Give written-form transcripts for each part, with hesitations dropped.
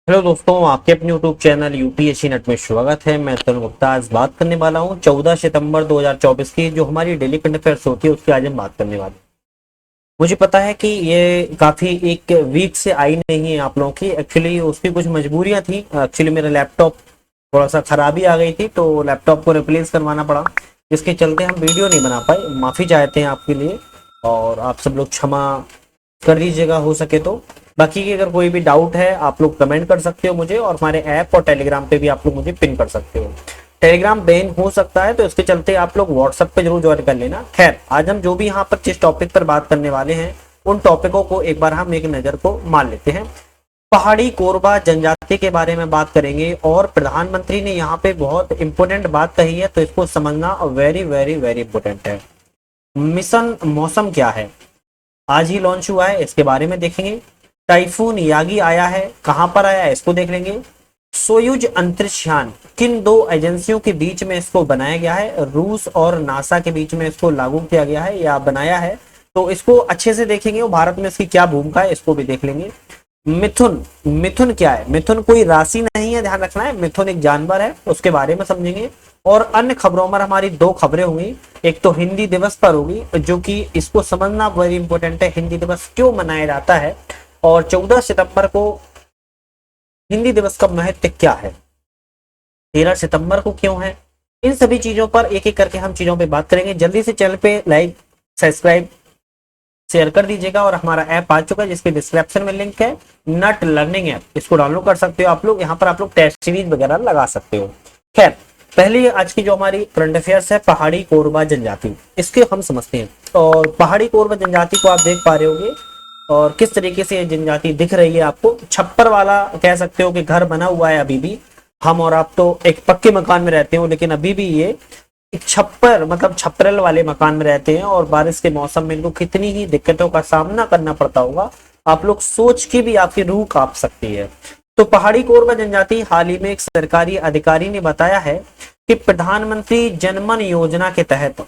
Hello दोस्तों, आपके अपने यूट्यूब चैनल यूपीएससी नेट में स्वागत है। मैं तरुण गुप्ता आज बात करने वाला हूं 14 सितंबर 2024 की जो हमारी डेली करंट अफेयर्स होती है उसकी आज हम बात करने वाले हैं। मुझे पता है कि ये काफी एक वीक से आई नहीं है आप लोगों की। एक्चुअली उसकी कुछ मजबूरियां थी। एक्चुअली मेरा लैपटॉप थोड़ा सा खराबी आ गई थी तो लैपटॉप को रिप्लेस करवाना पड़ा, जिसके चलते हम वीडियो नहीं बना पाए। माफी चाहते हैं आपके लिए और आप सब लोग क्षमा कर दीजिएगा हो सके तो। बाकी की अगर कोई भी डाउट है आप लोग कमेंट कर सकते हो मुझे, और हमारे ऐप और टेलीग्राम पे भी आप लोग मुझे पिन कर सकते हो। टेलीग्राम बैन हो सकता है तो इसके चलते आप लोग व्हाट्सएप पे जरूर ज्वाइन कर लेना। खैर, आज हम जो भी यहाँ पर जिस टॉपिक पर बात करने वाले हैं उन टॉपिकों को एक बार हम एक नजर को मार लेते हैं। पहाड़ी कोरबा जनजाति के बारे में बात करेंगे और प्रधानमंत्री ने यहाँ पे बहुत इंपॉर्टेंट बात कही है तो इसको समझना वेरी वेरी वेरी इंपॉर्टेंट है। मिशन मौसम क्या है, आज ही लॉन्च हुआ है, इसके बारे में देखेंगे। टाइफून यागी आया है, कहां पर आया है इसको देख लेंगे। सोयूज अंतरिक्ष यान किन दो एजेंसियों के बीच में इसको बनाया गया है, रूस और नासा के बीच में इसको लागू किया गया है या बनाया है, तो इसको अच्छे से देखेंगे। और भारत में इसकी क्या भूमिका है इसको भी देख लेंगे। मिथुन, मिथुन क्या है, मिथुन कोई राशि नहीं है, ध्यान रखना है। मिथुन एक जानवर है, उसके बारे में समझेंगे। और अन्य खबरों में हमारी दो खबरें होंगी। एक तो हिंदी दिवस पर होगी, जो कि इसको समझना वेरी इंपॉर्टेंट है, हिंदी दिवस क्यों मनाया जाता है और 14 सितंबर को हिंदी दिवस का महत्व क्या है, 13 सितंबर को क्यों है। इन सभी चीजों पर एक एक करके हम चीजों पे बात करेंगे। जल्दी से चैनल पे लाइक सब्सक्राइब शेयर कर दीजिएगा। और हमारा ऐप आ चुका है जिसके डिस्क्रिप्शन में लिंक है, नट लर्निंग ऐप, इसको डाउनलोड कर सकते हो आप लोग। यहाँ पर आप लोग टेस्ट सीरीज वगैरह लगा सकते हो। खैर, पहले आज की जो हमारी करंट अफेयर्स है पहाड़ी कोरबा जनजाति, इसके हम समझते हैं। और पहाड़ी कोरबा जनजाति को आप देख पा रहे होंगे और किस तरीके से ये जनजाति दिख रही है आपको। छप्पर वाला कह सकते हो कि घर बना हुआ है अभी भी। हम और आप तो एक पक्के मकान में रहते हो, लेकिन अभी भी ये एक छप्पर मतलब छपरल वाले मकान में रहते हैं और बारिश के मौसम में इनको कितनी ही दिक्कतों का सामना करना पड़ता होगा, आप लोग सोच के भी आपकी रूह कांप सकती है। तो पहाड़ी कोरबा जनजाति, हाल ही में एक सरकारी अधिकारी ने बताया है कि प्रधानमंत्री जनमन योजना के तहत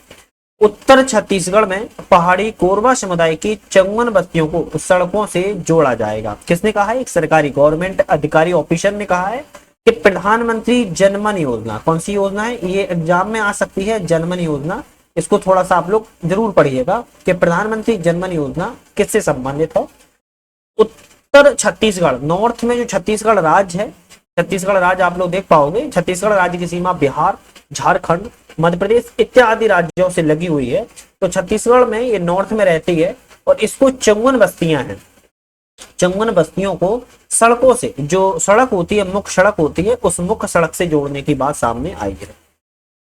उत्तर छत्तीसगढ़ में पहाड़ी कोरबा समुदाय की 54 बस्तियों को सड़कों से जोड़ा जाएगा। किसने कहा है? एक सरकारी गवर्नमेंट अधिकारी ऑफिसर ने कहा है कि प्रधानमंत्री जनमन योजना, कौन सी योजना है ये एग्जाम में आ सकती है, जनमन योजना। इसको थोड़ा सा आप लोग जरूर पढ़िएगा कि प्रधानमंत्री जनमन योजना किससे संबंधित है। उत्तर छत्तीसगढ़, नॉर्थ में जो छत्तीसगढ़ राज्य है, छत्तीसगढ़ राज्य आप लोग देख पाओगे, छत्तीसगढ़ राज्य की सीमा बिहार, झारखंड, मध्य प्रदेश इत्यादि राज्यों से लगी हुई है। तो छत्तीसगढ़ में ये नॉर्थ में रहती है और इसको 54 बस्तियां हैं। 54 बस्तियों को सड़कों से, जो सड़क होती है मुख्य सड़क होती है, उस मुख्य सड़क से जोड़ने की बात सामने आई है।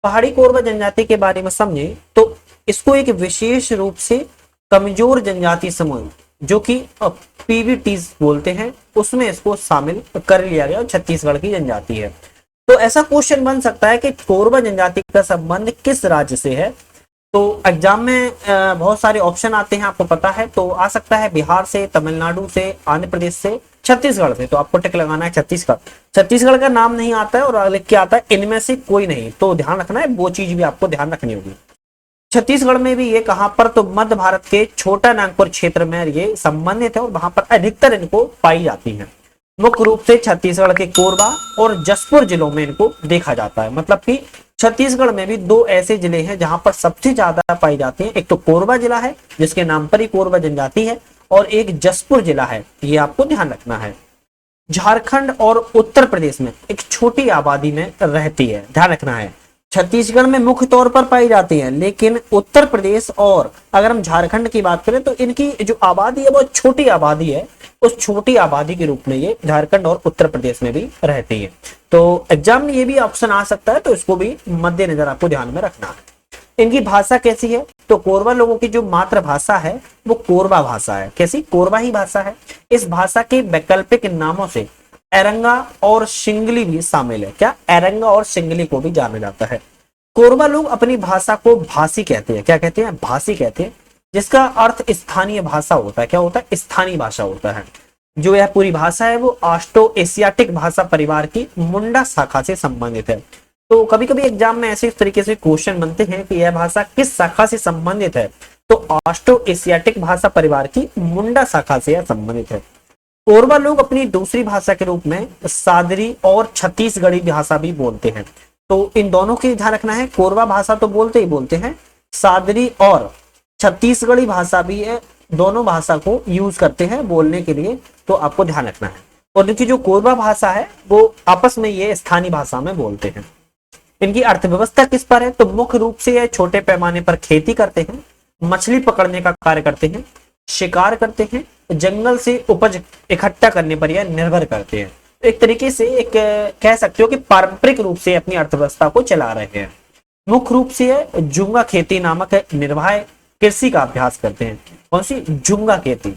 पहाड़ी कोरबा जनजाति के बारे में समझे तो इसको एक विशेष रूप से कमजोर जनजाति समूह जो कि पीवीटी बोलते हैं उसमें इसको शामिल कर लिया गया और छत्तीसगढ़ की जनजाति है। तो ऐसा क्वेश्चन बन सकता है कि कोरबा जनजाति का संबंध किस राज्य से है। तो एग्जाम में बहुत सारे ऑप्शन आते हैं, आपको पता है। तो आ सकता है बिहार से, तमिलनाडु से, आंध्र प्रदेश से, छत्तीसगढ़ से। तो आपको टिक लगाना है छत्तीसगढ़। छत्तीसगढ़ का नाम नहीं आता है और लिख के आता है इनमें से कोई नहीं, तो ध्यान रखना है, वो चीज भी आपको ध्यान रखनी होगी। छत्तीसगढ़ में भी ये कहां पर, तो मध्य भारत के छोटा नागपुर क्षेत्र में ये संबंधित है और वहां पर अधिकतर इनको पाई जाती है। मुख्य रूप से छत्तीसगढ़ के कोरबा और जसपुर जिलों में इनको देखा जाता है। मतलब कि छत्तीसगढ़ में भी दो ऐसे जिले हैं जहां पर सबसे ज्यादा पाई जाती हैं। एक तो कोरबा जिला है जिसके नाम पर ही कोरबा जनजाति है, और एक जसपुर जिला है, ये आपको ध्यान रखना है। झारखंड और उत्तर प्रदेश में एक छोटी आबादी में रहती है, ध्यान रखना है। छत्तीसगढ़ में मुख्य तौर पर पाई जाती है, लेकिन उत्तर प्रदेश और अगर हम झारखंड की बात करें तो इनकी जो आबादी है वो छोटी आबादी है। उस छोटी आबादी के रूप में ये झारखंड और उत्तर प्रदेश में भी रहती है। तो एग्जाम में ये भी ऑप्शन आ सकता है, तो इसको भी मद्देनजर आपको ध्यान में रखना है। इनकी भाषा कैसी है, तो कोरबा लोगों की जो मातृभाषा है वो कोरबा भाषा है। कैसी? कोरबा ही भाषा है। इस भाषा के वैकल्पिक नामों से एरंगा और सिंगली भी शामिल है। क्या? एरंगा और सिंगली को भी जाना जाता है। कोरबा लोग अपनी भाषा को भाषी कहते हैं। क्या कहते हैं? भाषी कहते हैं, जिसका अर्थ स्थानीय भाषा होता है। क्या होता है? स्थानीय भाषा होता है। जो यह पूरी भाषा है वो ऑस्ट्रो एशियाटिक भाषा परिवार की मुंडा शाखा से संबंधित है। तो कभी कभी एग्जाम में ऐसे इस तरीके से क्वेश्चन बनते हैं कि यह भाषा किस शाखा से संबंधित है, तो ऑस्ट्रो एशियाटिक भाषा परिवार की मुंडा शाखा से यह संबंधित है। कोरबा लोग अपनी दूसरी भाषा के रूप में सादरी और छत्तीसगढ़ी भाषा भी बोलते हैं। तो इन दोनों की ध्यान रखना है, कोरबा भाषा तो बोलते ही बोलते हैं, सादरी और छत्तीसगढ़ी भाषा भी है, दोनों भाषा को यूज करते हैं बोलने के लिए, तो आपको ध्यान रखना है। और इनकी जो कोरबा भाषा है वो आपस में ये स्थानीय भाषा में बोलते हैं। इनकी अर्थव्यवस्था किस पर है, तो मुख्य रूप से ये छोटे पैमाने पर खेती करते हैं, मछली पकड़ने का कार्य करते हैं, शिकार करते हैं, जंगल से उपज इकट्ठा करने पर यह निर्भर करते हैं। एक तरीके से एक कह सकते हो कि पारंपरिक रूप से अपनी अर्थव्यवस्था को चला रहे हैं। मुख्य रूप से यह जुंगा खेती नामक निर्वाह कृषि का अभ्यास करते हैं। कौन सी? जुंगा खेती।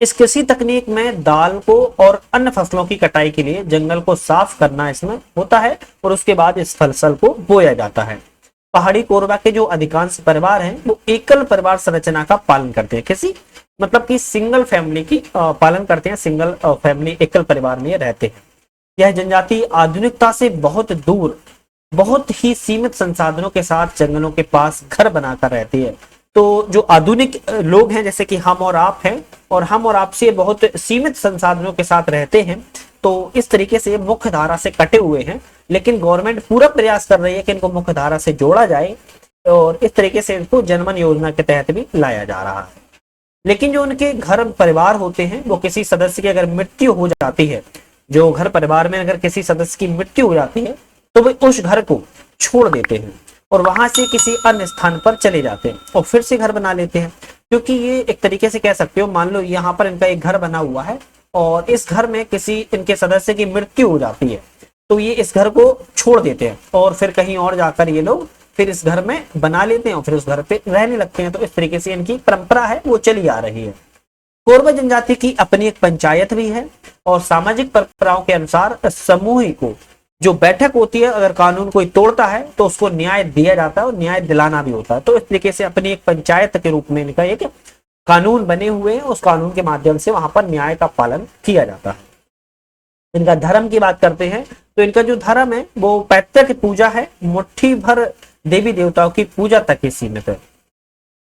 इस कृषि तकनीक में दाल को और अन्य फसलों की कटाई के लिए जंगल को साफ करना इसमें होता है और उसके बाद इस फसल को बोया जाता है। पहाड़ी कोरबा के जो अधिकांश परिवार हैं वो एकल परिवार संरचना का पालन करते हैं। किसी मतलब कि सिंगल फैमिली की पालन करते हैं, सिंगल फैमिली एकल परिवार में रहते हैं। यह जनजाति आधुनिकता से बहुत दूर, बहुत ही सीमित संसाधनों के साथ जंगलों के पास घर बनाकर रहती है। तो जो आधुनिक लोग हैं जैसे कि हम और आप हैं, और हम और आप से बहुत सीमित संसाधनों के साथ रहते हैं, तो इस तरीके से मुख्य धारा से कटे हुए हैं। लेकिन गवर्नमेंट पूरा प्रयास कर रही है कि इनको मुख्य धारा से जोड़ा जाए और इस तरीके से इनको जनमन योजना के तहत भी लाया जा रहा है। लेकिन जो उनके घर परिवार होते हैं वो किसी सदस्य की अगर मृत्यु हो जाती है, जो घर परिवार में अगर किसी सदस्य की मृत्यु हो जाती है तो वे उस घर को छोड़ देते हैं और वहां से किसी अन्य स्थान पर चले जाते हैं और फिर से घर बना लेते हैं। क्योंकि ये एक तरीके से कह सकते हो, मान लो यहाँ पर इनका एक घर बना हुआ है और इस घर में किसी इनके सदस्य की मृत्यु हो जाती है, तो ये इस घर को छोड़ देते हैं और फिर कहीं और जाकर ये लोग फिर इस घर में बना लेते हैं और फिर उस घर पे रहने लगते हैं। तो इस तरीके से इनकी परंपरा है वो चली आ रही है। कोरबा जनजाति की अपनी एक पंचायत भी है और सामाजिक परंपराओं के अनुसार समूह को जो बैठक होती है, अगर कानून कोई तोड़ता है तो उसको न्याय दिया जाता है और न्याय दिलाना भी होता है। तो इस तरीके से अपनी एक पंचायत के रूप में इनका एक कानून बने हुए हैं, उस कानून के माध्यम से वहां पर न्याय का पालन किया जाता है। इनका धर्म की बात करते हैं तो इनका जो धर्म है वो पैतृक पूजा है, मुट्ठी भर देवी देवताओं की पूजा तक ही सीमित है।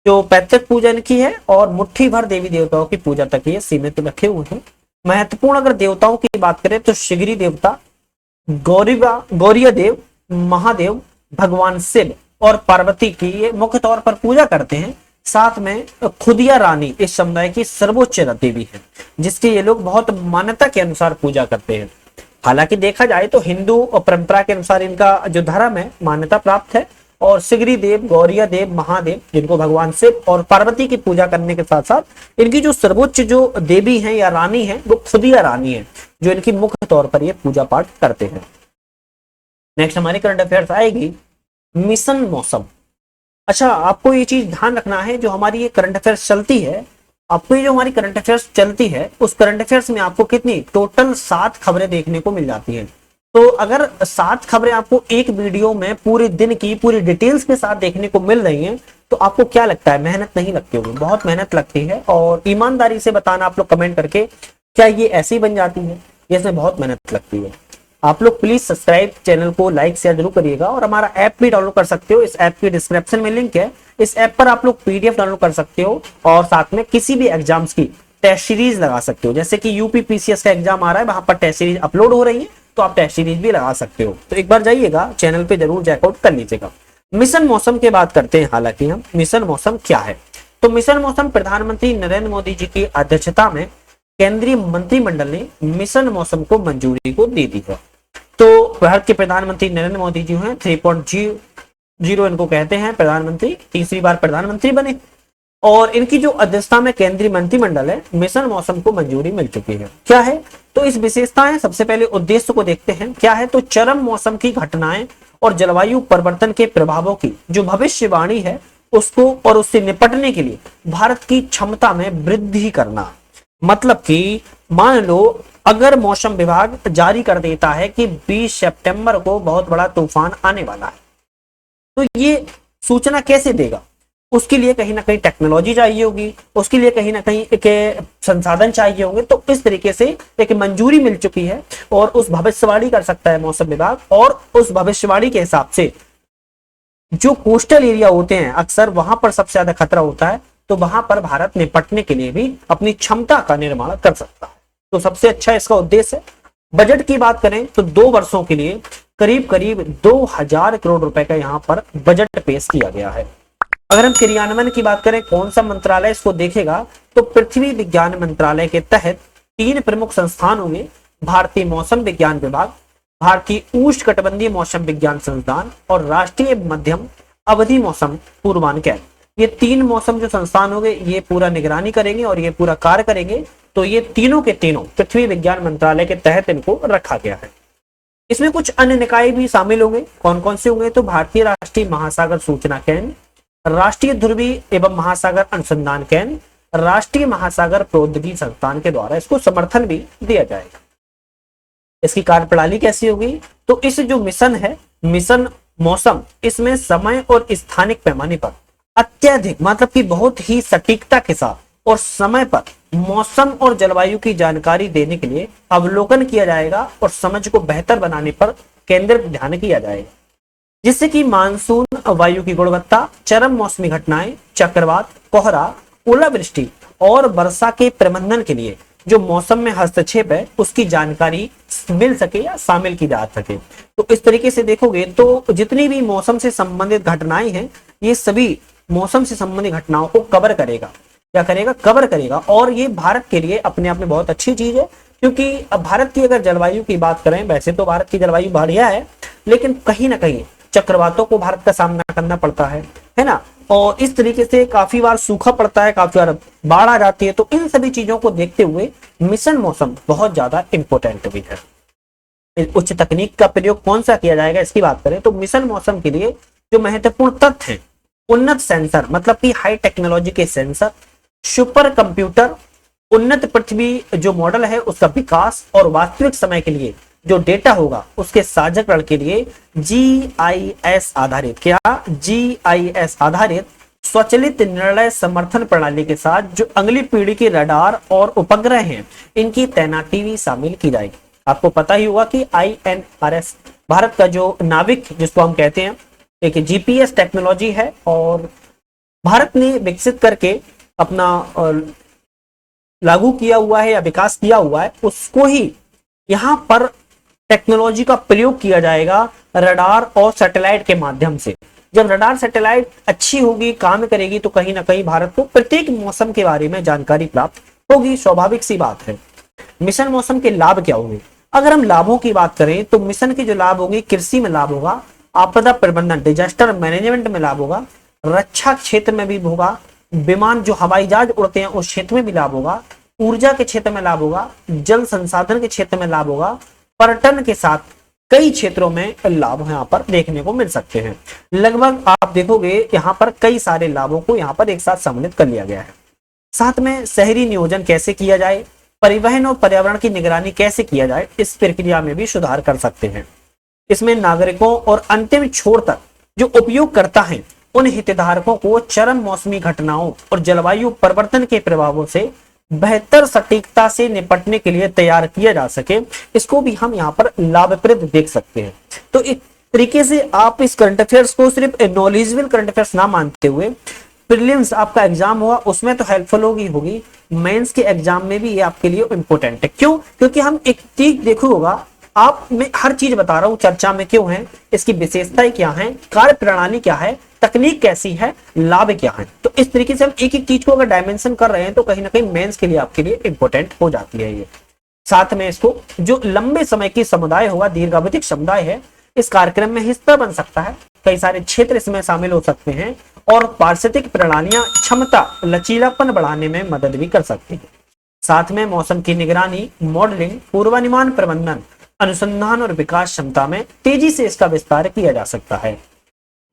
जो पैतृक पूजा इनकी है और मुट्ठी भर देवी देवताओं की पूजा तक ये सीमित रखे हुए हैं। महत्वपूर्ण अगर देवताओं की बात करें तो शिगरी देवता, गौरिया देव, महादेव, भगवान शिव और पार्वती की ये मुख्य तौर पर पूजा करते हैं। साथ में खुदिया रानी इस समुदाय की सर्वोच्च देवी है जिसकी ये लोग बहुत मान्यता के अनुसार पूजा करते हैं। हालांकि देखा जाए तो हिंदू परंपरा के अनुसार इनका जो धर्म है मान्यता प्राप्त है और शिगरी देव, गौरिया देव, महादेव जिनको भगवान शिव और पार्वती की पूजा करने के साथ साथ इनकी जो सर्वोच्च जो देवी है या रानी है वो खुदिया रानी है जो इनकी मुख्य तौर पर ये पूजा पाठ करते हैं। नेक्स्ट हमारी करंट अफेयर्स आएगी मिशन मौसम। अच्छा, आपको ये चीज ध्यान रखना है, जो हमारी ये करंट अफेयर्स चलती है, आपको ये जो हमारी करंट अफेयर्स चलती है उस करंट अफेयर्स में आपको कितनी टोटल 7 खबरें देखने को मिल जाती हैं। तो अगर 7 खबरें आपको एक वीडियो में पूरे दिन की पूरी डिटेल्स के साथ देखने को मिल रही हैं तो आपको क्या लगता है, मेहनत नहीं लगती होगी? बहुत मेहनत लगती है और ईमानदारी से बताना आप लोग कमेंट करके, क्या ये ऐसे ही बन जाती है? इसमें बहुत मेहनत लगती है। आप लोग प्लीज सब्सक्राइब, चैनल को लाइक शेयर जरूर करिएगा और हमारा ऐप भी डाउनलोड कर सकते हो। इस ऐप की डिस्क्रिप्शन में लिंक है, इस ऐप पर आप लोग पीडीएफ डाउनलोड कर सकते हो और साथ में किसी भी एग्जाम्स की टेस्ट सीरीज लगा सकते हो। जैसे कि यूपी पीसीएस का एग्जाम आ रहा है, वहां पर टेस्ट सीरीज अपलोड हो रही है तो आप टेस्ट सीरीज भी लगा सकते हो। तो एक बार जाइएगा चैनल पे जरूर चेकआउट कर लीजिएगा। मिशन मौसम की बात करते हैं। हालांकि हम मिशन मौसम क्या है, तो मिशन मौसम प्रधानमंत्री नरेंद्र मोदी जी की अध्यक्षता में केंद्रीय मंत्रिमंडल ने मिशन मौसम को मंजूरी को दे दी है। तो भारत के प्रधानमंत्री नरेंद्र मोदी जी हैं, 3.0 इनको कहते हैं प्रधानमंत्री, तीसरी बार प्रधानमंत्री बने और इनकी जो अध्यक्षता में केंद्रीय मंत्रिमंडल है, मिशन मौसम को मंजूरी मिल चुकी है। क्या है तो इस विशेषताएं, सबसे पहले उद्देश्य को देखते हैं। क्या है तो चरम मौसम की घटनाएं और जलवायु परिवर्तन के प्रभावों की जो भविष्यवाणी है उसको और उससे निपटने के लिए भारत की क्षमता में वृद्धि करना। मतलब कि मान लो अगर मौसम विभाग जारी कर देता है कि 20 सितंबर को बहुत बड़ा तूफान आने वाला है, तो ये सूचना कैसे देगा? उसके लिए कहीं ना कहीं टेक्नोलॉजी चाहिए होगी, उसके लिए कहीं ना कहीं एक संसाधन चाहिए होंगे। तो इस तरीके से एक मंजूरी मिल चुकी है और उस भविष्यवाणी कर सकता है मौसम विभाग और उस भविष्यवाणी के हिसाब से जो कोस्टल एरिया होते हैं अक्सर वहां पर सबसे ज्यादा खतरा होता है, तो वहां पर भारत निपटने के लिए भी अपनी क्षमता का निर्माण कर सकता है। तो सबसे अच्छा इसका उद्देश्य है। बजट की बात करें तो 2 वर्षों के लिए करीब करीब 2000 करोड़ रुपए का यहाँ पर बजट पेश किया गया है। अगर हम क्रियान्वयन की बात करें, कौन सा मंत्रालय इसको देखेगा, तो पृथ्वी विज्ञान मंत्रालय के तहत 3 प्रमुख संस्थान होंगे। भारतीय मौसम विज्ञान विभाग, भारतीय उष्णकटिबंधीय मौसम विज्ञान संस्थान और राष्ट्रीय मध्यम अवधि मौसम पूर्वानुमान केंद्र। ये 3 मौसम जो संस्थान होंगे ये पूरा निगरानी करेंगे और ये पूरा कार्य करेंगे। तो ये तीनों के तीनों पृथ्वी विज्ञान मंत्रालय के तहत इनको रखा गया है। इसमें कुछ अन्य निकाय भी शामिल होंगे। कौन कौन से होंगे, तो भारतीय राष्ट्रीय महासागर सूचना केंद्र, राष्ट्रीय ध्रुवीय एवं महासागर अनुसंधान केंद्र, राष्ट्रीय महासागर प्रौद्योगिकी संस्थान के द्वारा इसको समर्थन भी दिया जाएगा। इसकी कार्यप्रणाली कैसी होगी, तो इस जो मिशन है, मिशन मौसम, इसमें समय और स्थानिक पैमाने पर अत्यधिक मतलब कि बहुत ही सटीकता के साथ और समय पर मौसम और जलवायु की जानकारी देने के लिए अवलोकन किया जाएगा और समझ को बेहतर बनाने पर केंद्रित ध्यान किया जाएगा, जिससे कि मानसून, वायु की गुणवत्ता, चरम मौसमी घटनाएं, चक्रवात, कोहरा, ओलावृष्टि और वर्षा के प्रबंधन के लिए जो मौसम में हस्तक्षेप है उसकी जानकारी मिल सके या शामिल की जा सके। तो इस तरीके से देखोगे तो जितनी भी मौसम से संबंधित घटनाएं हैं ये सभी मौसम से संबंधित घटनाओं को कवर करेगा। क्या करेगा, कवर करेगा। और ये भारत के लिए अपने आप में बहुत अच्छी चीज है, क्योंकि अब भारत की अगर जलवायु की बात करें, वैसे तो भारत की जलवायु बढ़िया है, लेकिन कहीं ना कहीं चक्रवातों को भारत का सामना करना पड़ता है ना। और इस तरीके से काफी बार सूखा पड़ता है, काफी बार बाढ़ आ जाती है। तो इन सभी चीजों को देखते हुए मिशन मौसम बहुत ज्यादा इंपॉर्टेंट भी है। उच्च तकनीक का प्रयोग कौन सा किया जाएगा इसकी बात करें तो मिशन मौसम के लिए जो महत्वपूर्ण तथ्य है, उन्नत सेंसर मतलब कि हाई टेक्नोलॉजी के सेंसर, सुपर कंप्यूटर, उन्नत पृथ्वी जो मॉडल है उसका विकास और वास्तविक समय के लिए जो डेटा होगा उसके साझाकरण के लिए जीआईएस आधारित, क्या जीआईएस आधारित स्वचालित निर्णय समर्थन प्रणाली के साथ जो अगली पीढ़ी के रडार और उपग्रह हैं इनकी तैनाती भी शामिल की जाएगी। आपको पता ही होगा कि आईएनआरएस भारत का जो नाविक जिसको हम कहते हैं एक जीपीएस टेक्नोलॉजी है और भारत ने विकसित करके अपना लागू किया हुआ है या विकास किया हुआ है, उसको ही यहाँ पर टेक्नोलॉजी का प्रयोग किया जाएगा रडार और सैटेलाइट के माध्यम से। जब रडार सैटेलाइट अच्छी होगी, काम करेगी, तो कहीं ना कहीं भारत को प्रत्येक मौसम के बारे में जानकारी प्राप्त होगी, स्वाभाविक सी बात है। मिशन मौसम के लाभ क्या होंगे, अगर हम लाभों की बात करें तो मिशन के जो लाभ होंगे, कृषि में लाभ होगा, आपदा प्रबंधन डिजास्टर मैनेजमेंट में लाभ होगा, रक्षा क्षेत्र में भी होगा, विमान जो हवाई जहाज उड़ते हैं उस क्षेत्र में भी लाभ होगा, ऊर्जा के क्षेत्र में लाभ होगा, जल संसाधन के क्षेत्र में लाभ होगा, पर्यटन के साथ कई क्षेत्रों में लाभ यहाँ पर देखने को मिल सकते हैं। लगभग आप देखोगे यहाँ पर कई सारे लाभों को यहाँ पर एक साथ सम्मिलित कर लिया गया है। साथ में शहरी नियोजन कैसे किया जाए, परिवहन और पर्यावरण की निगरानी कैसे किया जाए, इस प्रक्रिया में भी सुधार कर सकते हैं। इसमें नागरिकों और अंतिम छोर तक जो उपयोगकर्ता हैं उन हितधारकों को चरम मौसमी घटनाओं और जलवायु परिवर्तन के प्रभावों से बेहतर सटीकता से निपटने के लिए तैयार किया जा सके, इसको भी हम यहाँ पर लाभप्रद देख सकते हैं। तो एक तरीके से आप इस करंट अफेयर्स को सिर्फ नॉलेजेबल करंट अफेयर्स ना मानते हुए प्रीलिम्स आपका एग्जाम हुआ उसमें तो हेल्पफुल होगी, मेंस के एग्जाम में भी ये आपके लिए इंपॉर्टेंट है। क्यों, क्योंकि हम एक चीज देखो होगा, आप मैं हर चीज बता रहा हूं चर्चा में क्यों है, इसकी विशेषताएं क्या है, कार्य प्रणाली क्या है, तकनीक कैसी है, लाभ क्या है। तो इस तरीके से हम एक एक चीज को अगर डायमेंशन कर रहे हैं तो कहीं ना कहीं मेंस के लिए आपके लिए इंपॉर्टेंट हो जाती है ये। साथ में इसको जो लंबे समय की समुदाय होगा, दीर्घावधिक समुदाय है, इस कार्यक्रम में हिस्सा बन सकता है। कई सारे क्षेत्र इसमें शामिल हो सकते हैं और पारिस्थितिक प्रणालियां क्षमता लचीलापन बढ़ाने में मदद भी कर सकती है। साथ में मौसम की निगरानी, मॉडलिंग, पूर्वानुमान प्रबंधन, अनुसंधान और विकास क्षमता में तेजी से इसका विस्तार किया जा सकता है।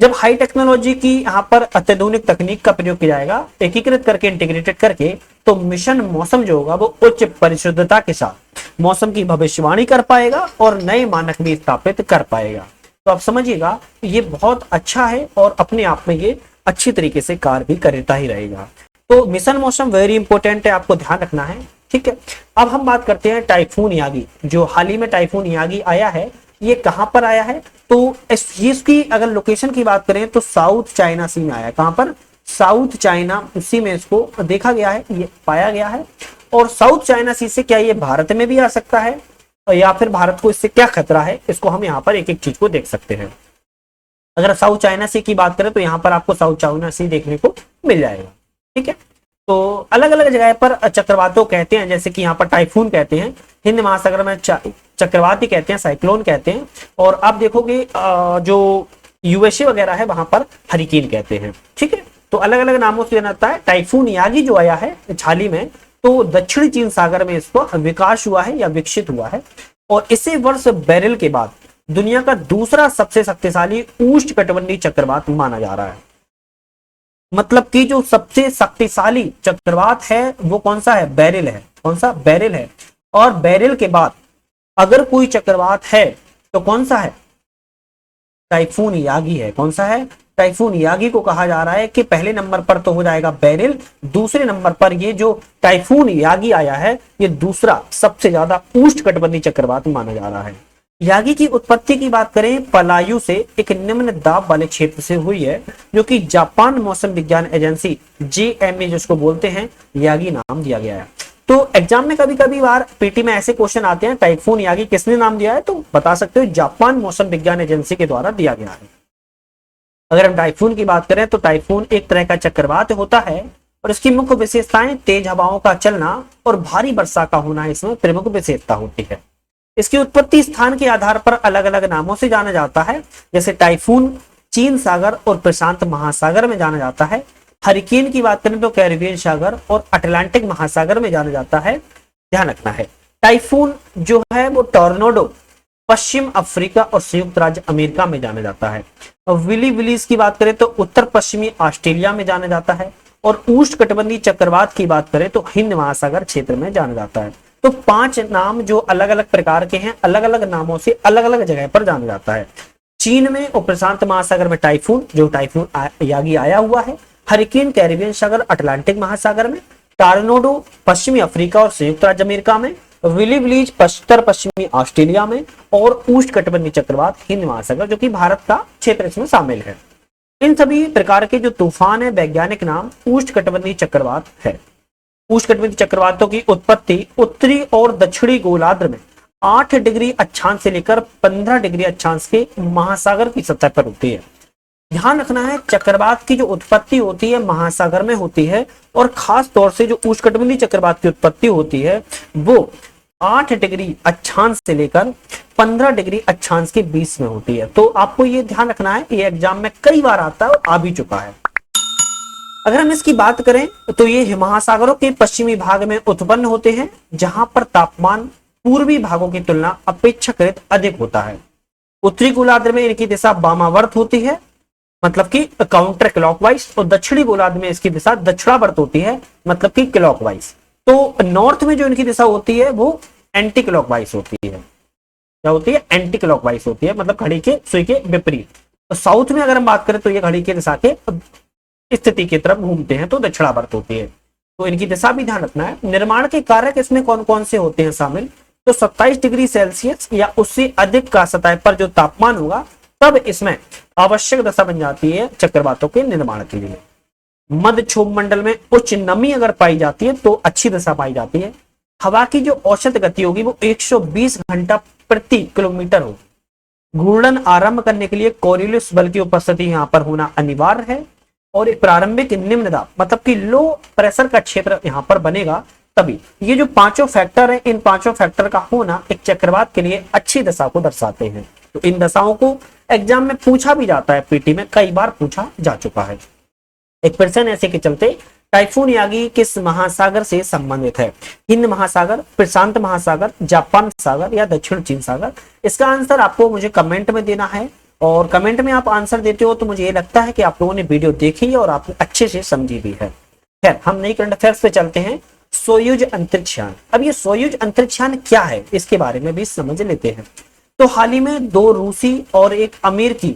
जब हाई टेक्नोलॉजी की यहाँ पर अत्याधुनिक तकनीक का प्रयोग किया जाएगा, एकीकृत करके, इंटीग्रेटेड करके, तो मिशन मौसम जो होगा वो उच्च परिशुद्धता के साथ मौसम की भविष्यवाणी कर पाएगा और नए मानक भी स्थापित कर पाएगा। तो आप समझिएगा ये बहुत अच्छा है और अपने आप में ये अच्छी तरीके से कार्य भी करता ही रहेगा। तो मिशन मौसम वेरी इंपॉर्टेंट है, आपको ध्यान रखना है, ठीक है। अब हम बात करते हैं टाइफून यागी, जो हाल ही में टाइफून यागी आया है, ये कहां पर आया है, तो इसकी अगर लोकेशन की बात करें तो साउथ चाइना सी में आया है। कहां पर, साउथ चाइना सी में इसको देखा गया है, ये पाया गया है। और साउथ चाइना सी से क्या ये भारत में भी आ सकता है, या फिर भारत को इससे क्या खतरा है, इसको हम यहाँ पर एक एक चीज को देख सकते हैं। अगर साउथ चाइना सी की बात करें तो यहाँ पर आपको साउथ चाइना सी देखने को मिल जाएगा। ठीक है, तो अलग अलग जगह पर चक्रवातों कहते हैं, जैसे कि यहाँ पर टाइफून कहते हैं, हिंद महासागर में चक्रवात ही कहते हैं, साइक्लोन कहते हैं, और आप देखोगे जो यूएसए वगैरह है वहां पर हरिकेन कहते हैं। ठीक है, तो अलग अलग नामों से जाना जाता है। टाइफून यागी जो आया है हाल ही में, तो दक्षिणी चीन सागर में इसको विकास हुआ है या विकसित हुआ है, और इसे वर्ष बैरल के बाद दुनिया का दूसरा सबसे शक्तिशाली उष्णकटिबंधीय चक्रवात माना जा रहा है। मतलब कि जो सबसे शक्तिशाली चक्रवात है वो कौन सा है, बैरल है। कौन सा, बैरल है। और बैरल के बाद अगर कोई चक्रवात है तो कौन सा है, टाइफून यागी है। कौन सा है, टाइफून यागी को कहा जा रहा है कि पहले नंबर पर तो हो जाएगा बैरल, दूसरे नंबर पर ये जो टाइफून यागी आया है ये दूसरा सबसे ज्यादा उष्णकटिबंधीय चक्रवात माना जा रहा है। यागी की उत्पत्ति की बात करें पलायु से एक निम्न दाब वाले क्षेत्र से हुई है, जो कि जापान मौसम विज्ञान एजेंसी JMA जिसको बोलते हैं यागी नाम दिया गया है। तो एग्जाम में कभी कभी बार पीटी में ऐसे क्वेश्चन आते हैं, टाइफून यागी किसने नाम दिया है, तो बता सकते हो जापान मौसम विज्ञान एजेंसी के द्वारा दिया गया है। अगर हम टाइफून की बात करें तो टाइफून एक तरह का चक्रवात होता है, और इसकी मुख्य विशेषताएं तेज हवाओं का चलना और भारी वर्षा का होना इसमें प्रमुख विशेषता होती है। इसकी उत्पत्ति स्थान के आधार पर अलग अलग नामों से जाना जाता है, जैसे टाइफून चीन सागर और प्रशांत महासागर में जाना जाता है। हरिकेन की बात करें तो कैरिबियन सागर और अटलांटिक महासागर में जाना जाता है। ध्यान रखना है, टाइफून जो है वो टॉर्नेडो पश्चिम अफ्रीका और संयुक्त राज्य अमेरिका में जाना जाता है। और विली विलीज की बात करें तो उत्तर पश्चिमी ऑस्ट्रेलिया में जाना जाता है। और उष्णकटिबंधीय चक्रवात की बात करें तो हिंद महासागर क्षेत्र में जाना जाता है। तो 5 नाम जो अलग अलग प्रकार के हैं, अलग अलग नामों से अलग अलग जगह पर जाना जाता है। चीन में और प्रशांत महासागर में टाइफून जो टाइफून यागी आया हुआ है, हरिकेन कैरिबियन सागर अटलांटिक महासागर में, टॉर्नेडो पश्चिमी अफ्रीका और संयुक्त राज्य अमेरिका में, विली विलीज उत्तर पश्चिमी ऑस्ट्रेलिया में, और उष्णकटिबंधीय चक्रवात हिंद महासागर जो कि भारत का क्षेत्र इसमें शामिल है। इन सभी प्रकार के जो तूफान है वैज्ञानिक नाम उष्णकटिबंधीय चक्रवात है। उष्णकटिबंधीय चक्रवातों की उत्पत्ति उत्तरी और दक्षिणी गोलार्ध में 8 डिग्री अक्षांश से लेकर 15 डिग्री अक्षांश के महासागर की सतह पर होती है। ध्यान रखना है, चक्रवात की जो उत्पत्ति होती है महासागर में होती है, और खास तौर से जो उष्णकटिबंधीय चक्रवात की उत्पत्ति होती है वो 8 डिग्री अक्षांश से लेकर 15 डिग्री अक्षांश के बीच में होती है। तो आपको ये ध्यान रखना है, ये एग्जाम में कई बार आता है और आ भी चुका है। अगर हम इसकी बात करें तो ये महासागरों के पश्चिमी भाग में उत्पन्न होते हैं, जहां पर तापमान पूर्वी भागों की तुलना अपेक्षाकृत अधिक होता है। उत्तरी गोलार्ध में इनकी दिशा वामावर्त होती है, मतलब कि काउंटर क्लॉकवाइज, और दक्षिणी गोलार्ध में इसकी दिशा दक्षिणावर्त होती है, मतलब कि क्लॉकवाइज। तो नॉर्थ में जो इनकी दिशा होती है वो एंटी क्लॉकवाइज होती है। क्या होती है, एंटी क्लॉकवाइज होती है, मतलब घड़ी के सुई के विपरीत। तो साउथ में अगर हम बात करें तो ये घड़ी की दिशा के स्थिति की तरफ घूमते हैं, तो दक्षिणावर्त होती है। तो इनकी दिशा भी ध्यान रखना है। निर्माण के कारक इसमें कौन कौन से होते हैं शामिल, तो 27 डिग्री सेल्सियस या उससे अधिक का सतह पर जो तापमान होगा तब इसमें आवश्यक दशा बन जाती है चक्रवातों के निर्माण के लिए। मध्य क्षोभ मंडल में उच्च नमी अगर पाई जाती है तो अच्छी दशा पाई जाती है। हवा की जो औसत गति होगी वो 120 घंटा प्रति किलोमीटर होगी। घूर्णन आरंभ करने के लिए कोरियोलिस बल की उपस्थिति यहाँ पर होना अनिवार्य है, और एक प्रारंभिक निम्न दाब मतलब कि लो प्रेशर का क्षेत्र यहाँ पर बनेगा तभी। ये जो 5 फैक्टर है, इन 5 फैक्टर का होना एक चक्रवात के लिए अच्छी दशा को दर्शाते हैं। तो इन दशाओं को एग्जाम में पूछा भी जाता है, पीटी में कई बार पूछा जा चुका है। एक प्रश्न ऐसे के चलते, टाइफून यागी किस महासागर से संबंधित है, हिंद महासागर, प्रशांत महासागर, जापान सागर या दक्षिण चीन सागर। इसका आंसर आपको मुझे कमेंट में देना है, और कमेंट में आप आंसर देते हो तो मुझे ये लगता है कि आप लोगों ने वीडियो देखी है और आपने अच्छे से समझी भी है। खैर, हम नई करंट अफेयर्स पे चलते हैं। सोयूज अंतरिक्ष यान। अब ये सोयूज अंतरिक्ष यान क्या है, इसके बारे में भी समझ लेते हैं। तो हाल ही में 2 रूसी और 1 अमेरिकी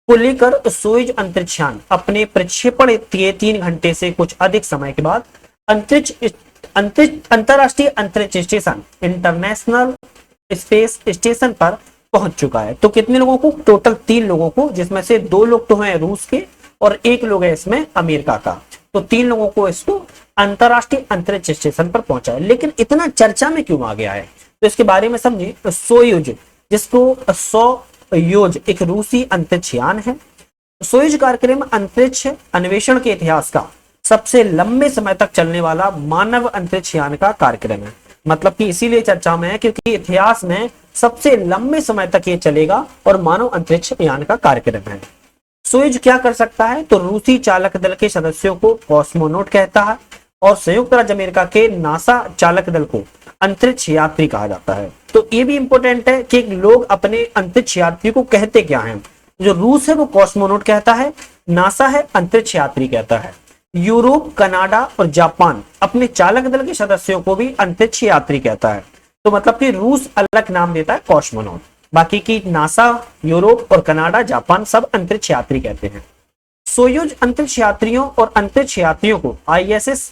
को लेकर सोयूज अंतरिक्ष यान अपने प्रक्षेपण के 3 घंटे से कुछ अधिक समय के बाद अंतरराष्ट्रीय अंतरिक्ष स्टेशन इंटरनेशनल स्पेस स्टेशन पर पहुंच चुका है। तो कितने लोगों को, टोटल 3 लोगों को, जिसमें से 2 लोग तो हैं रूस के और एक लोग है इसमें अमेरिका का। तो 3 लोगों को इसको अंतरराष्ट्रीय अंतरिक्ष स्टेशन पर पहुंचा है। लेकिन इतना चर्चा में क्यों आ गया है, तो इसके बारे में समझिए। सोयुज, जिसको सोयुज एक रूसी अंतरिक्ष यान है। सोयुज कार्यक्रम अंतरिक्ष अन्वेषण के इतिहास का सबसे लंबे समय तक चलने वाला मानव अंतरिक्ष यान का कार्यक्रम है। मतलब कि इसीलिए चर्चा में है क्योंकि इतिहास में सबसे लंबे समय तक ये चलेगा और मानव अंतरिक्ष यान का कार्यक्रम है। सोयुज क्या कर सकता है, तो रूसी चालक दल के सदस्यों को कॉस्मोनॉट कहता है और संयुक्त राज्य अमेरिका के नासा चालक दल को अंतरिक्ष यात्री कहा जाता है। तो ये भी इंपॉर्टेंट है कि लोग अपने अंतरिक्ष यात्री को कहते क्या हैं। जो रूस है वो कॉस्मोनॉट कहता है, नासा है अंतरिक्ष यात्री कहता है। यूरोप, कनाडा और जापान अपने चालक दल के सदस्यों को भी अंतरिक्ष यात्री कहता है। तो मतलब कि रूस अलग नाम देता है कॉस्मोनॉट, बाकी की नासा, यूरोप और कनाडा, जापान सब अंतरिक्ष यात्री कहते हैं। सोयुज अंतरिक्ष यात्रियों और अंतरिक्ष यात्रियों को आईएसएस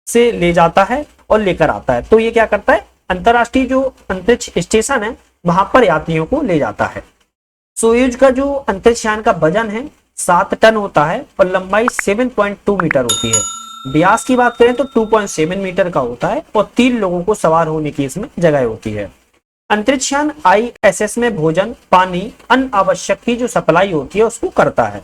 से ले जाता है और लेकर आता है। तो ये क्या करता है, अंतरराष्ट्रीय जो अंतरिक्ष स्टेशन है वहां पर यात्रियों को ले जाता है। सोयुज का जो अंतरिक्ष यान का वजन है 7 टन होता है और लंबाई 7.2 मीटर होती है। व्यास की बात करें तो 2.7 मीटर का होता है और 3 लोगों को सवार होने की इसमें जगह होती है। अंतरिक्ष यान आईएसएस में भोजन, पानी, अन्य आवश्यक की जो सप्लाई होती है उसको करता है।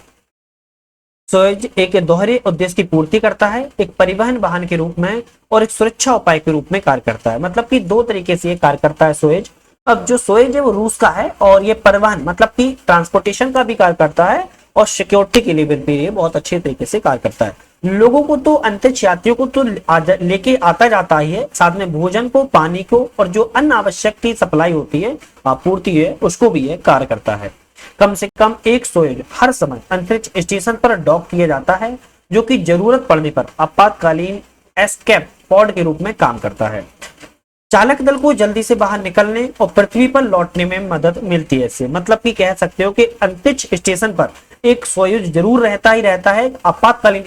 सोयुज एक दोहरे उद्देश्य की पूर्ति करता है, एक परिवहन वाहन के रूप में और एक सुरक्षा उपाय के रूप में कार्य करता है। मतलब कि 2 तरीके से ये कार्य करता है सोयुज। अब जो सोयुज है वो रूस का है और ये परिवहन मतलब कि ट्रांसपोर्टेशन का भी कार्य करता है और सिक्योरिटी के लिए भी बहुत अच्छे तरीके से कार्य करता है। लोगों को तो, अंतरिक्ष यात्रियों को तो लेके आता जाता ही है, साथ में भोजन को, पानी को और जो अन्य आवश्यक की सप्लाई होती है, आपूर्ति है, उसको भी ये कार्य करता है। कम से कम एक सोयुज हर समय अंतरिक्ष स्टेशन पर डॉक किया जाता है, जो कि जरूरत पड़ने पर आपातकालीन एस्केप पॉड के रूप में काम करता है। चालक दल को जल्दी से बाहर निकलने और पृथ्वी पर लौटने में मदद मिलती है इससे। मतलब कि कह सकते हो कि अंतरिक्ष स्टेशन पर एक सोयुज जरूर रहता ही रहता है। आपातकालीन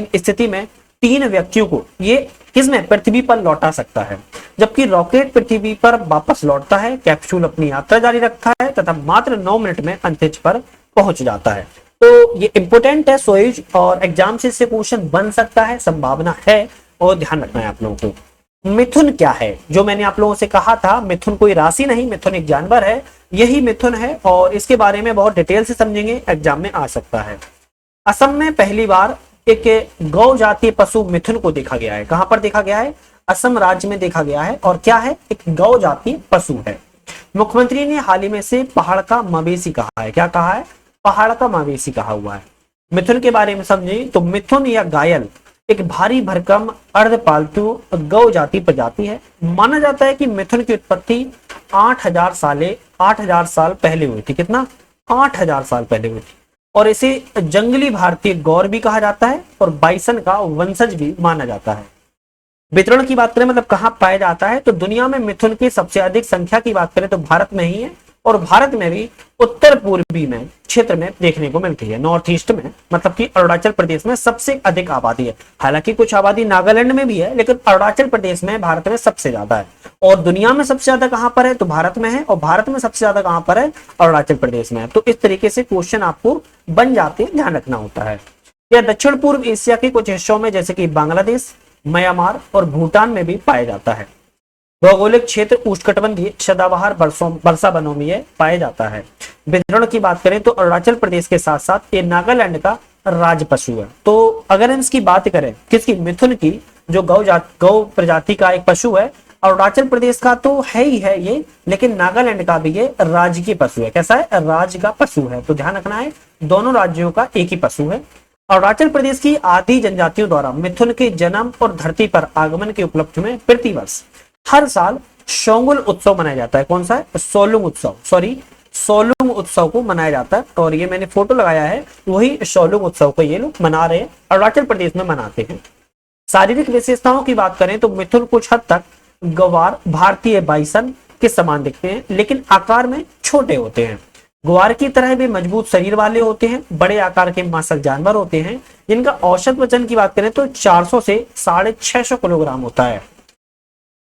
स्थिति में 3 व्यक्तियों को ये किसमें, पृथ्वी पर लौटा सकता है। जबकि रॉकेट पृथ्वी पर वापस लौटता है, कैप्सूल अपनी यात्रा जारी रखता है तथा मात्र 9 मिनट में अंतरिक्ष पर पहुंच जाता है। तो ये इंपोर्टेंट है सोयुज और एग्जाम से इससे क्वेश्चन बन सकता है, संभावना है और ध्यान रखना है आप लोगों को। मिथुन क्या है, जो मैंने आप लोगों से कहा था, मिथुन कोई राशि नहीं, मिथुन एक जानवर है। यही मिथुन है और इसके बारे में बहुत डिटेल से समझेंगे, एग्जाम में आ सकता है। असम में पहली बार एक गौ जातीय पशु मिथुन को देखा गया है। कहां पर देखा गया है, असम राज्य में देखा गया है। और क्या है, एक गौ जातीय पशु है। मुख्यमंत्री ने हाल ही में से पहाड़ का मवेशी कहा है। क्या कहा है, पहाड़ का मवेशी कहा हुआ है। मिथुन के बारे में समझे तो मिथुन या घायल एक भारी भरकम अर्धपालतू गौ जाति प्रजाति है। माना जाता है कि मिथुन की उत्पत्ति 8000 साल पहले हुई थी। कितना, 8000 साल पहले हुई थी। और इसे जंगली भारतीय गौर भी कहा जाता है और बाइसन का वंशज भी माना जाता है। वितरण की बात करें, मतलब कहां पाया जाता है, तो दुनिया में मिथुन की सबसे अधिक संख्या की बात करें तो भारत में ही है और भारत में भी उत्तर पूर्वी में क्षेत्र में देखने को मिलती है, नॉर्थ ईस्ट में। मतलब कि अरुणाचल प्रदेश में सबसे अधिक आबादी है। हालांकि कुछ आबादी नागालैंड में भी है, लेकिन अरुणाचल प्रदेश में भारत में सबसे ज्यादा है। और दुनिया में सबसे ज्यादा कहां पर है, तो भारत में है। और भारत में सबसे ज्यादा कहां पर है, अरुणाचल प्रदेश में है। तो इस तरीके से क्वेश्चन आपको बन जाते हैं, ध्यान रखना होता है। यह दक्षिण पूर्व एशिया के कुछ हिस्सों में जैसे कि बांग्लादेश, म्यांमार और भूटान में भी पाया जाता है। भौगोलिक क्षेत्र उष्णकटिबंधीय सदाबहार वर्षा वनों में पाया जाता है। वितरण की बात करें तो अरुणाचल प्रदेश के साथ साथ ये नागालैंड का राज पशु है। तो अगर हम इसकी बात करें किसकी, मिथुन की, जो गौ प्रजाति का एक पशु है, अरुणाचल प्रदेश का तो है ही है ये, लेकिन नागालैंड का भी ये राजकीय पशु है। कैसा है, राज का पशु है। तो ध्यान रखना है, दोनों राज्यों का एक ही पशु है। अरुणाचल प्रदेश की आदि जनजातियों द्वारा मिथुन के जन्म और धरती पर आगमन के उपलक्ष्य में प्रतिवर्ष हर साल शोंगुल उत्सव मनाया जाता है। कौन सा है, सोलुंग उत्सव, सोलुंग उत्सव को मनाया जाता है। और ये मैंने फोटो लगाया है, वही सोलुंग उत्सव को ये लोग मना रहे हैं, अरुणाचल प्रदेश में मनाते हैं। शारीरिक विशेषताओं की बात करें तो मिथुन कुछ हद तक गवार, भारतीय बाइसन के समान दिखते हैं, लेकिन आकार में छोटे होते हैं। ग्वार की तरह भी मजबूत शरीर वाले होते हैं। बड़े आकार के मांसल जानवर होते हैं, जिनका औसत वजन की बात करें तो 400 से 650 किलोग्राम होता है।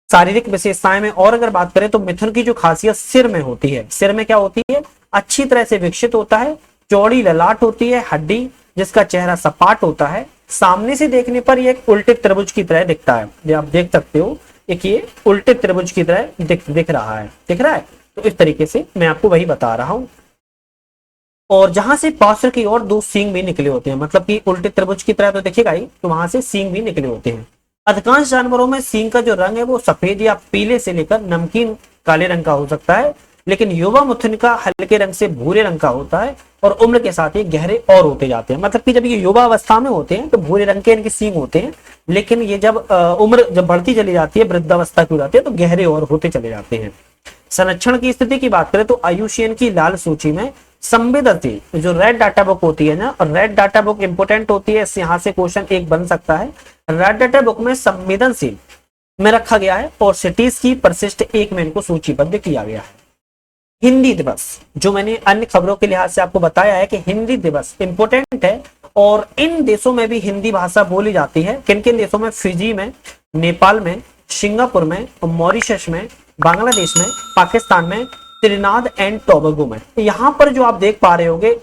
शारीरिक विशेषताएं में और अगर बात करें तो मिथुन की जो खासियत सिर में होती है, सिर में क्या होती है, अच्छी तरह से विकसित होता है चौड़ी ललाट होती है, हड्डी, जिसका चेहरा सपाट होता है, सामने से देखने पर ये एक उल्टे त्रिभुज की तरह दिखता है। जो आप देख सकते हो एक ये उल्टे त्रिभुज की तरह दिख रहा है, दिख रहा है। तो इस तरीके से मैं आपको वही बता रहा हूं। और जहां से पार्श्व की ओर दो सींग भी निकले होते हैं, मतलब कि उल्टे त्रिभुज की तरह तो दिखेगा ही, तो वहां से सींग भी निकले होते हैं। अधिकांश जानवरों में सींग का जो रंग है वो सफेद या पीले से लेकर नमकीन काले रंग का हो सकता है, लेकिन युवा मुथुन का हल्के रंग से भूरे रंग का होता है और उम्र के साथ ये गहरे और होते जाते हैं। मतलब कि जब ये युवा अवस्था में होते हैं तो भूरे रंग के इनके सींग होते हैं, लेकिन ये जब उम्र जब बढ़ती चली जाती है, वृद्धावस्था की हो जाती है, तो गहरे और होते चले जाते हैं। संरक्षण की स्थिति की बात करें तो IUCN की लाल सूची में संवेदनशील जो रेड डाटा बुक होती है ना, और रेड डाटा बुक इंपोर्टेंट होती है, यहाँ से क्वेश्चन एक बन सकता है। रेड डाटा बुक में संवेदनशील में रखा गया है और सिटीज की परिशिष्ट 1 में इनको सूचीबद्ध किया गया है। हिंदी दिवस, जो मैंने अन्य खबरों के लिहाज से आपको बताया है कि हिंदी दिवस इंपोर्टेंट है, और इन देशों में भी हिंदी भाषा बोली जाती है। किन किन देशों में? फिजी में, नेपाल में, सिंगापुर में, मॉरिशस में, बांग्लादेश में, पाकिस्तान में, त्रिनाद एंड टोबैगो में। यहाँ पर जो आप देख पा रहे होंगे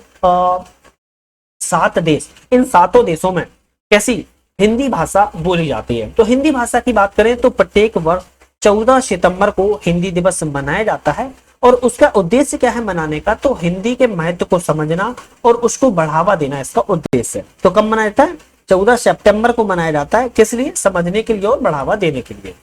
7 देश, इन 7 देशों में कैसी हिंदी भाषा बोली जाती है। तो हिंदी भाषा की बात करें तो प्रत्येक वर्ष 14 सितंबर को हिंदी दिवस मनाया जाता है, और उसका उद्देश्य क्या है मनाने का? तो हिंदी के महत्व को समझना और उसको बढ़ावा देना इसका उद्देश्य है। तो कब मनाया जाता है? 14 सितंबर को मनाया जाता है। किस लिए? समझने के लिए और बढ़ावा देने के लिए।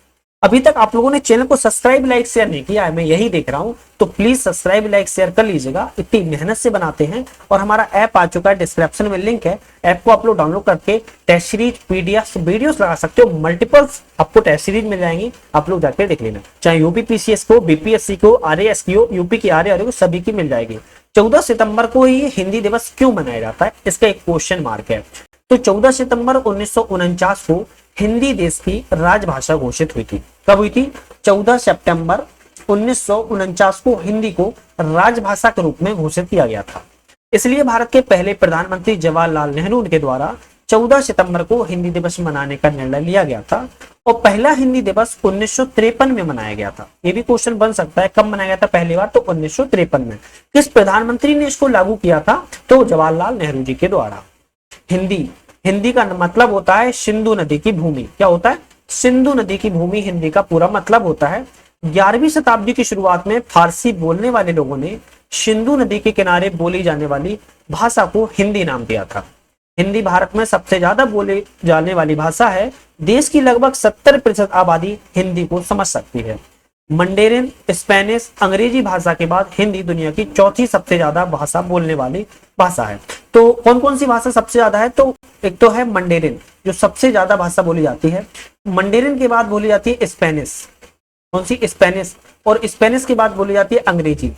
अभी तक आप लोगों ने चैनल को सब्सक्राइब लाइक शेयर नहीं किया है, मैं यही देख रहा हूं, तो प्लीज सब्सक्राइब लाइक शेयर कर लीजिएगा। इतनी मेहनत से बनाते हैं, और हमारा ऐप आ चुका है, डिस्क्रिप्शन में लिंक है। ऐप को आप लोग डाउनलोड करके टेस्ट सीरीज PDF वीडियोस लगा सकते हो, मल्टीपल्स आपको टेस्ट सीरीज मिल जाएंगी, आप लोग जाकर देख लेना। चाहे यूपी PCS को, BPSC को, RAS की हो, यूपी की RA को, सभी की मिल जाएगी। 14 सितंबर को ही हिंदी दिवस क्यों मनाया जाता है, इसका एक क्वेश्चन मार्क है। तो 14 सितंबर 1949 को हिंदी देश की राजभाषा घोषित हुई थी। कब हुई थी? 14 सितंबर 1949 को हिंदी को राजभाषा के रूप में घोषित किया गया था। इसलिए भारत के पहले प्रधानमंत्री जवाहरलाल नेहरू के द्वारा 14 सितंबर को हिंदी दिवस मनाने का निर्णय लिया गया था, और पहला हिंदी दिवस 1953 में मनाया गया था। ये भी क्वेश्चन बन सकता है, कब मनाया गया था पहली बार? तो 1953 में। किस प्रधानमंत्री ने इसको लागू किया था? तो जवाहरलाल नेहरू जी के द्वारा। हिंदी का मतलब होता है सिंधु नदी की भूमि। क्या होता है? सिंधु नदी की भूमि हिंदी का पूरा मतलब होता है। 11वीं शताब्दी की शुरुआत में फारसी बोलने वाले लोगों ने सिंधु नदी के किनारे बोली जाने वाली भाषा को हिंदी नाम दिया था। हिंदी भारत में सबसे ज्यादा बोले जाने वाली भाषा है। देश की लगभग 70% आबादी हिंदी को समझ सकती है। मंडेरिन, स्पेनिश, अंग्रेजी भाषा के बाद हिंदी दुनिया की चौथी सबसे ज्यादा भाषा बोलने वाली भाषा है। तो कौन कौन सी भाषा सबसे ज्यादा है? तो एक तो है मंडेरिन, जो सबसे ज्यादा भाषा बोली जाती है। मंडेरिन के बाद बोली जाती है स्पेनिश। कौन सी? स्पेनिश। और स्पेनिश के बाद बोली जाती है अंग्रेजी,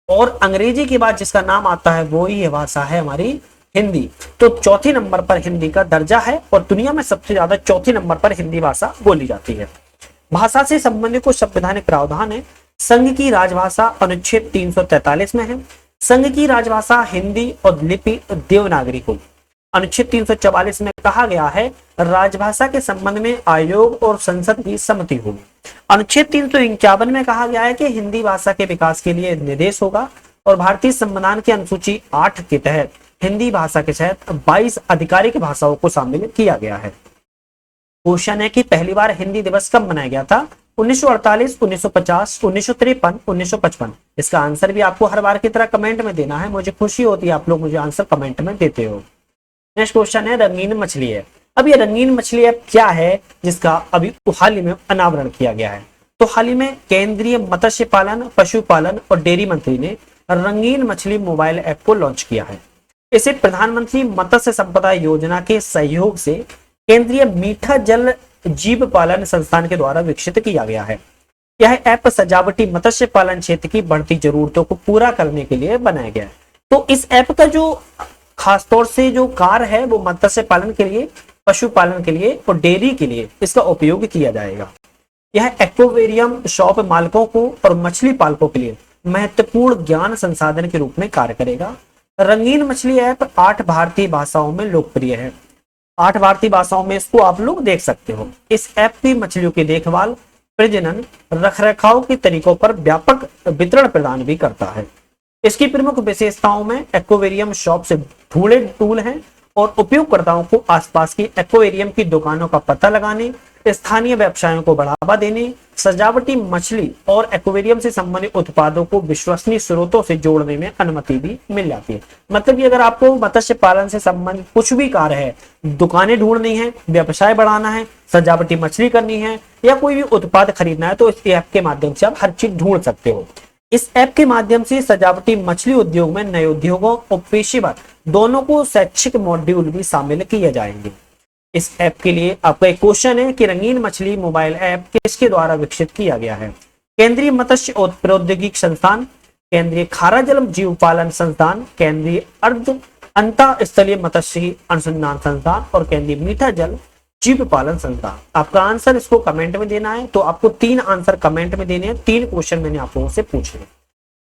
और अंग्रेजी के बाद जिसका नाम आता है वो ही भाषा है हमारी हिंदी। तो चौथे नंबर पर हिंदी का दर्जा है, और दुनिया में सबसे ज्यादा चौथे नंबर पर हिंदी भाषा बोली जाती है। भाषा से संबंधित कुछ संवैधानिक प्रावधान है। संघ की राजभाषा अनुच्छेद 343 में है। संघ की राजभाषा हिंदी और लिपि देवनागरी हो। अनुच्छेद 344 में कहा गया है राजभाषा के संबंध में आयोग और संसद की सहमति होगी। अनुच्छेद 351 में कहा गया है कि हिंदी भाषा के विकास के लिए निर्देश होगा, और भारतीय संविधान की अनुसूची 8 के तहत हिंदी भाषा के तहत 22 आधिकारिक भाषाओं को शामिल किया गया है। क्वेश्चन है कि पहली बार हिंदी दिवस कब मनाया गया था? 1948, 1950, 1953, 1955। इसका आंसर भी आपको हर बार की तरह कमेंट में देना है। मुझे खुशी होती है आप लोग मुझे आंसर कमेंट में देते हो। नेक्स्ट क्वेश्चन है रंगीन मछली है। अब ये रंगीन मछली ऐप क्या है जिसका अभी हाल ही में अनावरण किया गया है? तो हाल ही में केंद्रीय मत्स्य पालन, पशुपालन और डेयरी मंत्री ने रंगीन मछली मोबाइल ऐप को लॉन्च किया है। इसे प्रधानमंत्री मत्स्य संपदा योजना के सहयोग से केंद्रीय मीठा जल जीव पालन संस्थान के द्वारा विकसित किया गया है। यह ऐप सजावटी मत्स्य पालन क्षेत्र की बढ़ती जरूरतों को पूरा करने के लिए बनाया गया है। तो इस ऐप का जो खासतौर से जो कार्य है वो मत्स्य पालन के लिए, पशुपालन के लिए और डेयरी के लिए इसका उपयोग किया जाएगा। यह एक्वेरियम शॉप मालिकों को और मछली पालकों के लिए महत्वपूर्ण ज्ञान संसाधन के रूप में कार्य करेगा। रंगीन मछली ऐप 8 भारतीय भाषाओं में लोकप्रिय है। 8 भारतीय भाषाओं में इसको आप लोग देख सकते हो। इस ऐप की मछलियों की देखभाल, प्रजनन, रखरखाव के तरीकों पर व्यापक वितरण प्रदान भी करता है। इसकी प्रमुख विशेषताओं में एक्वेरियम शॉप से ढूंढे टूल हैं और उपयोगकर्ताओं को आसपास की एक्वेरियम की दुकानों का पता लगाने, स्थानीय व्यवसायों को बढ़ावा देने, सजावटी मछली और एक्वेरियम से संबंधित उत्पादों को विश्वसनीय स्रोतों से जोड़ने में अनुमति भी मिल जाती है। मतलब कि अगर आपको मत्स्य पालन से संबंधित कुछ भी कार्य है, दुकानें ढूंढनी है, व्यवसाय बढ़ाना है, सजावटी मछली करनी है या कोई भी उत्पाद खरीदना है, तो इस ऐप के माध्यम से आप हर चीज ढूंढ सकते हो। इस ऐप के माध्यम से सजावटी मछली उद्योग में नए उद्योगों और पेशेवर दोनों को शैक्षिक मॉड्यूल भी शामिल किए जाएंगे। इस ऐप के लिए आपका एक क्वेश्चन है कि रंगीन मछली मोबाइल ऐप किसके द्वारा विकसित किया गया है? केंद्रीय मत्स्य और प्रौद्योगिकी संस्थान, केंद्रीय खारा जल जीव पालन संस्थान, केंद्रीय अर्ध अंतःस्थलीय मत्स्य अनुसंधान संस्थान और केंद्रीय मीठा जल जीव पालन संस्थान। आपका आंसर इसको कमेंट में देना है। तो आपको 3 आंसर कमेंट में देने हैं। 3 क्वेश्चन मैंने आप लोगों से पूछे।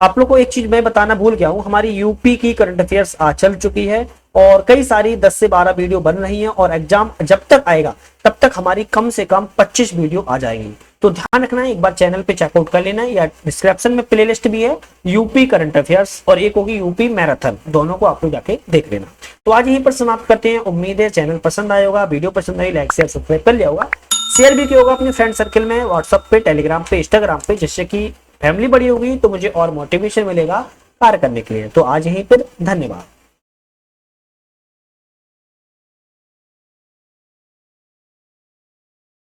आप लोग को एक चीज मैं बताना भूल गया हूं, हमारी यूपी की करंट अफेयर्स आ चल चुकी है और कई सारी 10 से 12 वीडियो बन रही हैं और एग्जाम जब तक आएगा तब तक हमारी कम से कम 25 वीडियो आ जाएंगी। तो ध्यान रखना है, एक बार चैनल पे चेकआउट कर लेना है या डिस्क्रिप्शन में प्लेलिस्ट भी है यूपी करंट अफेयर्स और एक होगी यूपी मैराथन, दोनों को आप लोग जाके देख लेना। तो आज यहीं पर समाप्त करते हैं। उम्मीद है चैनल पसंद आया होगा, वीडियो पसंद आई लाइक शेयर सब्सक्राइब कर लिया होगा, शेयर भी किया होगा अपने फ्रेंड सर्कल में, व्हाट्सएप पे, टेलीग्राम पे, इंस्टाग्राम पे, जिससे कि फैमिली बड़ी होगी तो मुझे और मोटिवेशन मिलेगा कार्य करने के लिए। तो आज यहीं पर धन्यवाद।